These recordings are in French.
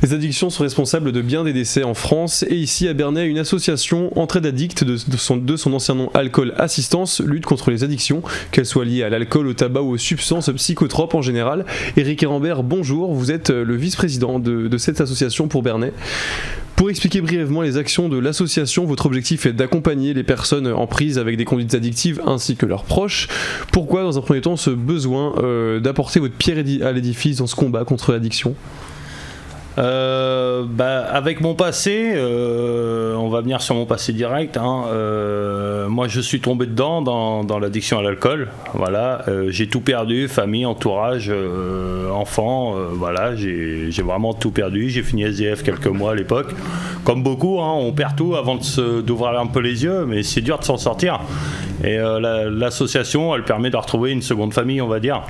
Les addictions sont responsables de bien des décès en France et ici à Bernay, une association Entraide Addict de son ancien nom Alcool Assistance lutte contre les addictions, qu'elles soient liées à l'alcool, au tabac ou aux substances psychotropes en général. Éric Hérambert, bonjour, vous êtes le vice-président de cette association pour Bernay. Pour expliquer brièvement les actions de l'association, votre objectif est d'accompagner les personnes en prise avec des conduites addictives ainsi que leurs proches. Pourquoi dans un premier temps ce besoin d'apporter votre pierre à l'édifice dans ce combat contre l'addiction ? Avec mon passé, on va venir sur mon passé direct. Moi, je suis tombé dedans dans l'addiction à l'alcool. Voilà, j'ai tout perdu, famille, entourage, enfants. Voilà, j'ai vraiment tout perdu. J'ai fini SDF quelques mois à l'époque. Comme beaucoup, on perd tout avant d'ouvrir un peu les yeux, mais c'est dur de s'en sortir. Et l'association, elle permet de retrouver une seconde famille, on va dire,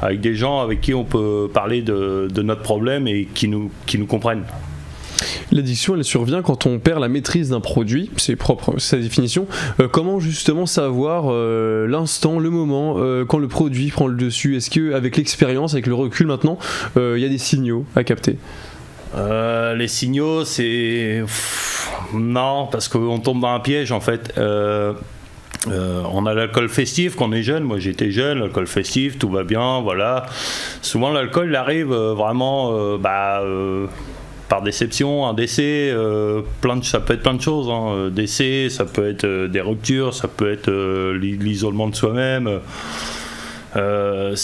avec des gens avec qui on peut parler de notre problème et qui nous comprennent. L'addiction, elle survient quand on perd la maîtrise d'un produit, c'est propre, c'est sa définition. Comment justement savoir l'instant, le moment, quand le produit prend le dessus ? Est-ce qu'avec l'expérience, avec le recul maintenant, il y a des signaux à capter ? Les signaux, c'est... Non, parce qu'on tombe dans un piège en fait. On a l'alcool festif quand on est jeune. Moi j'étais jeune, l'alcool festif, tout va bien, voilà. Souvent l'alcool il arrive vraiment par déception, un décès, ça peut être plein de choses. Décès, ça peut être des ruptures, ça peut être l'isolement de soi-même. Alors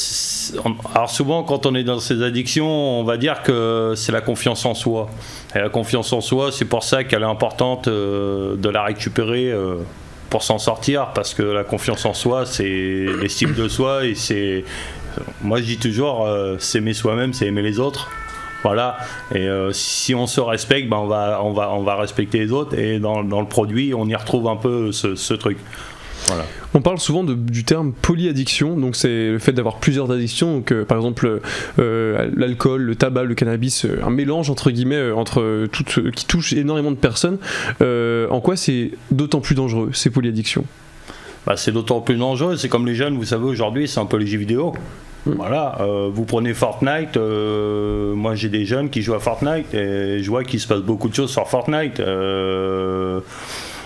souvent quand on est dans ces addictions, on va dire que c'est la confiance en soi. Et la confiance en soi, c'est pour ça qu'elle est importante de la récupérer pour s'en sortir, parce que la confiance en soi, c'est l'estime de soi et c'est, moi je dis toujours, s'aimer soi-même, c'est aimer les autres. Voilà, et si on se respecte, on va respecter les autres, et dans le produit, on y retrouve un peu ce truc. Voilà. On parle souvent du terme polyaddiction, donc c'est le fait d'avoir plusieurs addictions, donc par exemple l'alcool, le tabac, le cannabis, un mélange entre guillemets entre toutes qui touche énormément de personnes. En quoi c'est d'autant plus dangereux ces polyaddictions ? C'est d'autant plus dangereux, c'est comme les jeunes, vous savez aujourd'hui, c'est un peu les jeux vidéo. Voilà, vous prenez Fortnite, moi j'ai des jeunes qui jouent à Fortnite et je vois qu'il se passe beaucoup de choses sur Fortnite.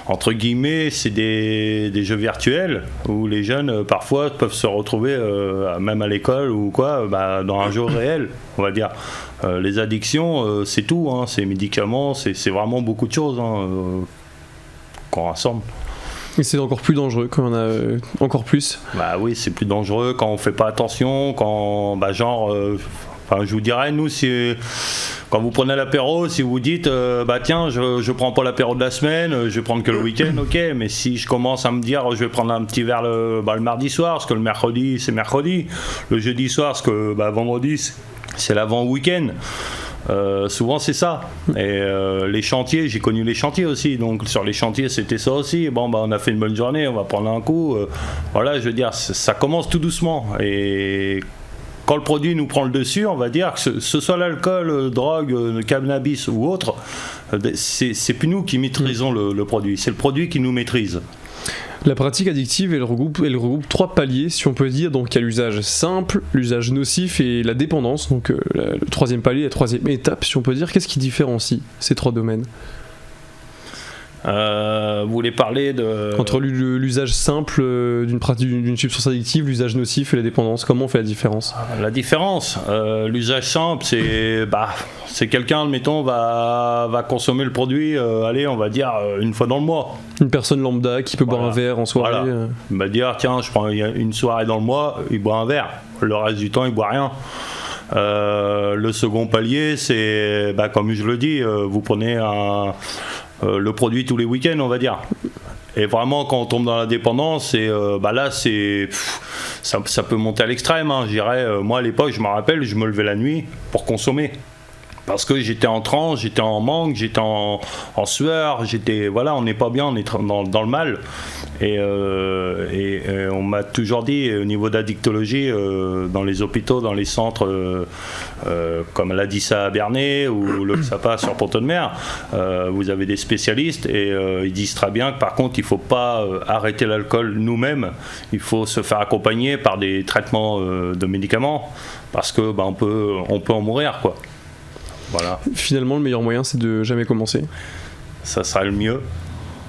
Entre guillemets, c'est des jeux virtuels où les jeunes parfois peuvent se retrouver même à l'école ou quoi, dans un jeu réel, on va dire. Les addictions, c'est tout, c'est médicaments, c'est vraiment beaucoup de choses qu'on rassemble. Et c'est encore plus dangereux quand on a encore plus. Oui, c'est plus dangereux quand on fait pas attention, quand je vous dirais, nous, quand vous prenez l'apéro, si vous dites tiens, je prends pas l'apéro de la semaine, je vais prendre que le week-end, ok, mais si je commence à me dire je vais prendre un petit verre le mardi soir, parce que le mercredi c'est mercredi, le jeudi soir parce que vendredi c'est l'avant-week-end. Souvent c'est ça. Et les chantiers, j'ai connu les chantiers aussi, donc sur les chantiers c'était ça aussi. On a fait une bonne journée, on va prendre un coup. Voilà, je veux dire, ça commence tout doucement. Et quand le produit nous prend le dessus, on va dire que ce soit l'alcool, drogue, le cannabis ou autre, c'est plus nous qui maîtrisons le produit, c'est le produit qui nous maîtrise. La pratique addictive, elle regroupe 3 paliers, si on peut dire. Donc il y a l'usage simple, l'usage nocif et la dépendance. Donc le 3e palier, la 3e étape, si on peut dire. Qu'est-ce qui différencie ces 3 domaines ? Vous voulez parler de... Entre l'usage simple d'une substance addictive, l'usage nocif et la dépendance, comment on fait la différence ? La différence, l'usage simple, c'est quelqu'un, admettons, va consommer le produit, on va dire, une fois dans le mois. Une personne lambda qui peut boire un verre en soirée. Voilà. Il va dire, tiens, je prends une soirée dans le mois, il boit un verre. Le reste du temps, il boit rien. Le second palier, c'est, comme je le dis, vous prenez le produit tous les week-ends, on va dire. Et vraiment, quand on tombe dans la dépendance, là, ça peut monter à l'extrême. Je dirais, moi à l'époque, je me rappelle, je me levais la nuit pour consommer. Parce que j'étais en transe, j'étais en manque, j'étais en sueur, on n'est pas bien, on est dans le mal. Et on m'a toujours dit, au niveau d'addictologie, dans les hôpitaux, dans les centres comme l'Adissa à Bernay ou le XAPA sur Pont-de-Mer, vous avez des spécialistes et ils disent très bien que par contre, il ne faut pas arrêter l'alcool nous-mêmes, il faut se faire accompagner par des traitements de médicaments parce que on peut en mourir, quoi. Voilà. Finalement, le meilleur moyen, c'est de jamais commencer. Ça sera le mieux.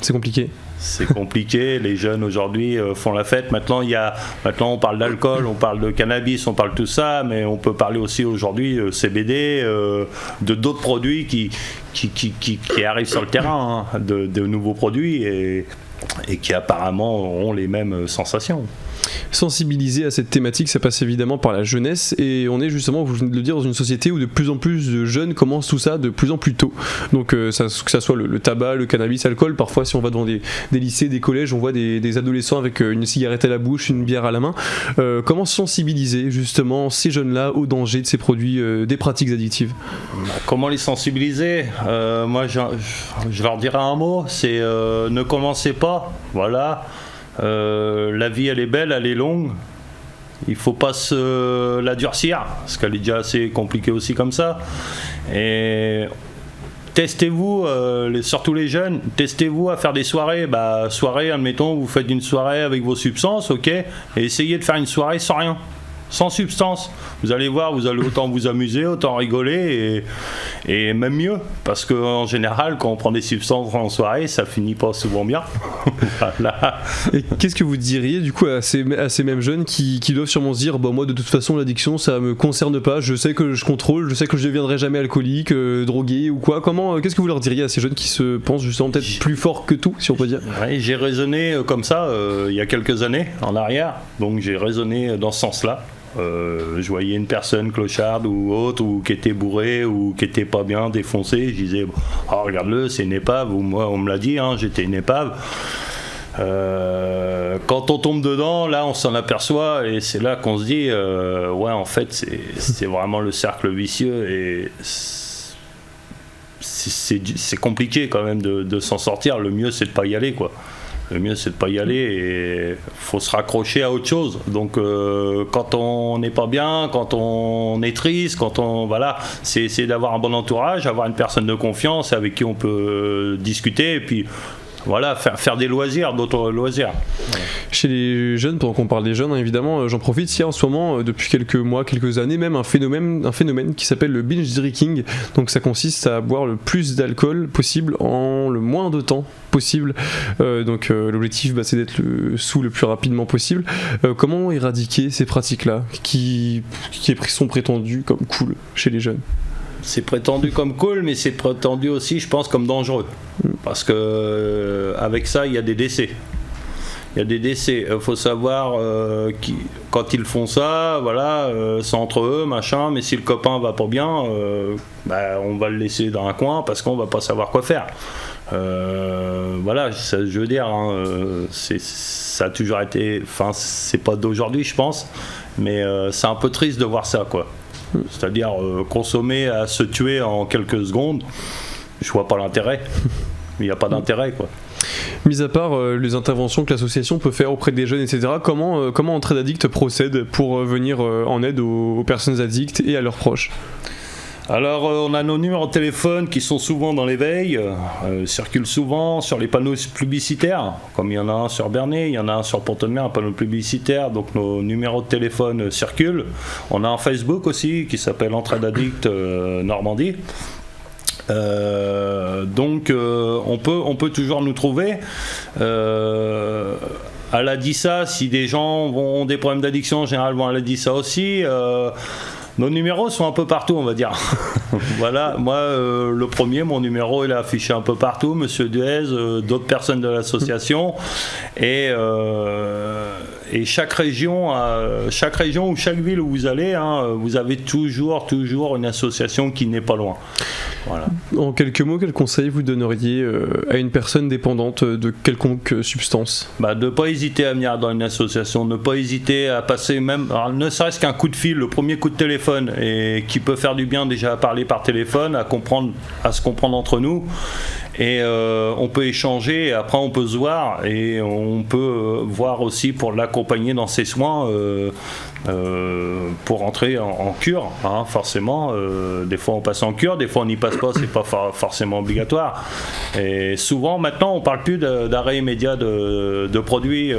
C'est compliqué. C'est compliqué, les jeunes aujourd'hui font la fête. Maintenant, on parle d'alcool, on parle de cannabis, on parle de tout ça, mais on peut parler aussi aujourd'hui CBD, de d'autres produits qui arrivent sur le terrain, hein, de nouveaux produits et qui apparemment ont les mêmes sensations. Sensibiliser à cette thématique, ça passe évidemment par la jeunesse, et on est justement, vous venez de le dire, dans une société où de plus en plus de jeunes commencent tout ça de plus en plus tôt. Donc que ça soit le tabac, le cannabis, l'alcool, parfois si on va dans des lycées, des collèges, on voit des adolescents avec une cigarette à la bouche, une bière à la main. Comment sensibiliser justement ces jeunes-là au danger de ces produits, des pratiques addictives? Comment les sensibiliser? Moi je leur dirais un mot, c'est ne commencez pas, voilà. La vie elle est belle, elle est longue, il faut pas se la durcir parce qu'elle est déjà assez compliquée aussi comme ça, et testez-vous, surtout les jeunes, testez-vous à faire des soirées. Soirée, admettons, vous faites une soirée avec vos substances, ok, et essayez de faire une soirée sans rien, sans substance. Vous allez voir, vous allez autant vous amuser, autant rigoler, et même mieux, parce qu'en général, quand on prend des substances en soirée, ça finit pas souvent bien. Voilà. Et qu'est-ce que vous diriez du coup à ces mêmes jeunes qui doivent sûrement se dire, moi de toute façon l'addiction ça me concerne pas, je sais que je contrôle, je sais que je deviendrai jamais alcoolique, drogué ou quoi. Qu'est-ce que vous leur diriez à ces jeunes qui se pensent justement peut-être plus forts que tout, si on peut dire? Ouais, j'ai raisonné comme ça il y a quelques années en arrière, donc j'ai raisonné dans ce sens-là. Je voyais une personne clocharde ou autre, ou qui était bourrée ou qui était pas bien défoncée, je disais regarde-le, c'est une épave, ou moi on me l'a dit, j'étais une épave. Quand on tombe dedans, là on s'en aperçoit, et c'est là qu'on se dit ouais, en fait c'est vraiment le cercle vicieux, et c'est compliqué quand même de s'en sortir. Le mieux c'est de pas y aller, quoi. Le mieux c'est de pas y aller, et faut se raccrocher à autre chose. Donc quand on n'est pas bien, quand on est triste, c'est essayer d'avoir un bon entourage, avoir une personne de confiance avec qui on peut discuter, et puis voilà, faire des loisirs, d'autres loisirs. Voilà. Chez les jeunes, pendant qu'on parle des jeunes, évidemment, j'en profite, il y a en ce moment, depuis quelques mois, quelques années même, un phénomène qui s'appelle le binge drinking. Donc ça consiste à boire le plus d'alcool possible en le moins de temps possible. L'objectif c'est d'être sous le plus rapidement possible. Comment éradiquer ces pratiques-là qui sont prétendues comme cool chez les jeunes? C'est prétendu comme cool, mais c'est prétendu aussi, je pense, comme dangereux. Parce que avec ça, il y a des décès. Il faut savoir quand ils font ça, c'est entre eux, machin, mais si le copain va pas bien, on va le laisser dans un coin parce qu'on va pas savoir quoi faire. Je veux dire, ça a toujours été, c'est pas d'aujourd'hui, je pense, mais c'est un peu triste de voir ça, quoi. C'est-à-dire consommer à se tuer en quelques secondes, je vois pas l'intérêt. Il n'y a pas d'intérêt, quoi. Mis à part les interventions que l'association peut faire auprès des jeunes, etc., comment Entraide Addict procède pour venir en aide aux personnes addictes et à leurs proches? Alors on a nos numéros de téléphone qui sont souvent dans l'éveil, circulent souvent sur les panneaux publicitaires, comme il y en a un sur Bernay, il y en a un sur Pont-de-Mer, un panneau publicitaire, donc nos numéros de téléphone circulent. On a un Facebook aussi qui s'appelle Entraide Addict Normandie. Donc on peut toujours nous trouver. À la DISA, si des gens ont des problèmes d'addiction, en général vont à la DISA aussi. Nos numéros sont un peu partout, on va dire. Voilà, moi, le premier, mon numéro, il est affiché un peu partout. Monsieur Duez, d'autres personnes de l'association. Et chaque région ou chaque ville où vous allez, vous avez toujours une association qui n'est pas loin. Voilà. En quelques mots, quel conseil vous donneriez à une personne dépendante de quelconque substance? De ne pas hésiter à venir dans une association, ne pas hésiter à passer ne serait-ce qu'un coup de fil, le premier coup de téléphone, et qui peut faire du bien déjà à parler par téléphone, à se comprendre entre nous. Et on peut échanger, et après on peut se voir, et on peut voir aussi pour l'accompagner dans ses soins, pour entrer en cure, forcément. Des fois on passe en cure, des fois on n'y passe pas, c'est pas forcément obligatoire. Et souvent maintenant on parle plus d'arrêt immédiat de produits,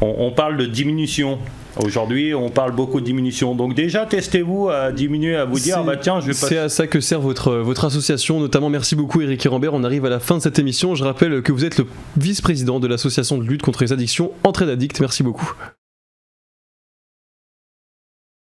on parle de diminution. Aujourd'hui, on parle beaucoup de diminution. Donc déjà, testez-vous à diminuer, à vous dire, tiens, je vais pas... C'est à ça que sert votre association, notamment. Merci beaucoup Eric Rambert. On arrive à la fin de cette émission. Je rappelle que vous êtes le vice-président de l'association de lutte contre les addictions Entraide Addict. Merci beaucoup.